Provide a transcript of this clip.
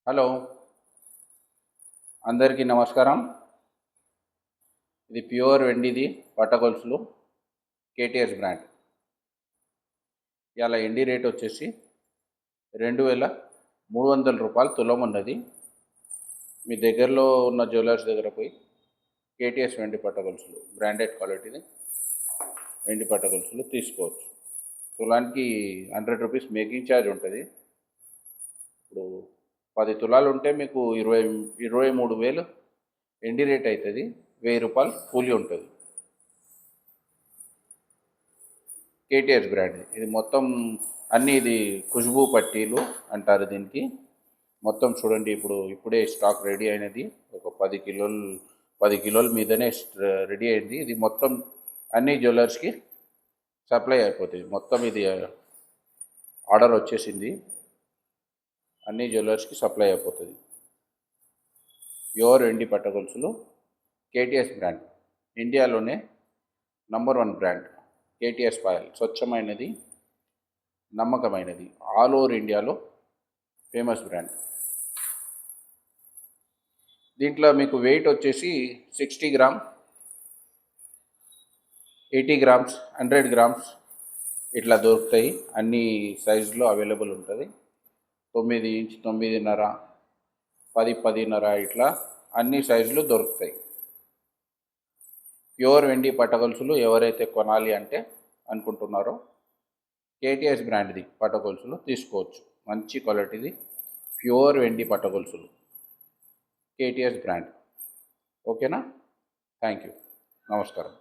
Hello, అందరికీ నమస్కారం. ఇది ప్యూర్ వెండిది పట్టగొలుసులు కేటీఎస్ బ్రాండ్. ఇలా ఎండి రేట్ వచ్చేసి 2300 రూపాయలు తులం ఉన్నది. మీ దగ్గరలో ఉన్న జ్యువెలర్స్ దగ్గర పోయి కేటీఎస్ వెండి పట్టగొలుసులు బ్రాండెడ్ క్వాలిటీది వెండి పట్టగొలుసులు తీసుకోవచ్చు. తులానికి 100 రూపీస్ మేకింగ్ ఛార్జ్ ఉంటుంది. ఇప్పుడు 10 తులాలు ఉంటే మీకు 23,000 ఎండి రేట్ అవుతుంది. 1000 రూపాయలు కూలీ ఉంటుంది. కేటీఎస్ బ్రాండ్ ఇది మొత్తం అన్నీ ఇది ఖుష్బూ పట్టీలు అంటారు దీనికి. మొత్తం చూడండి, ఇప్పుడే స్టాక్ రెడీ అయినది. ఒక 10 కిలోల మీదనే రెడీ అయింది. ఇది మొత్తం అన్ని జ్యువెలర్స్కి సప్లై అయిపోతుంది. మొత్తం ఇది ఆర్డర్ వచ్చేసింది, అన్ని జ్యువెలర్స్కి సప్లై అయిపోతుంది. ప్యూర్ వెండి పట్టగొలుసులు కేటీఎస్ బ్రాండ్, ఇండియాలోనే నంబర్ 1 బ్రాండ్. కేటీఎస్ పాయల్ స్వచ్ఛమైనది, నమ్మకమైనది, ఆల్ ఓవర్ ఇండియాలో ఫేమస్ బ్రాండ్. దీంట్లో మీకు వెయిట్ వచ్చేసి 60 గ్రామ్, 80 గ్రామ్స్, 100 గ్రామ్స్ ఇట్లా దొరుకుతాయి. అన్ని సైజులో అవైలబుల్ ఉంటుంది. 9 ఇంచ్, 9.5, 10, 10.5 ఇట్లా అన్ని సైజులు దొరుకుతాయి. ప్యూర్ వెండి పట్టగొలుసులు ఎవరైతే కొనాలి అంటే అనుకుంటున్నారో కేటీఎస్ బ్రాండ్ది పట్టగొలుసులు తీసుకోవచ్చు. మంచి క్వాలిటీది ప్యూర్ వెండి పట్టగొలుసులు కేటీఎస్ బ్రాండ్. ఓకేనా? Thank you. నమస్కారం.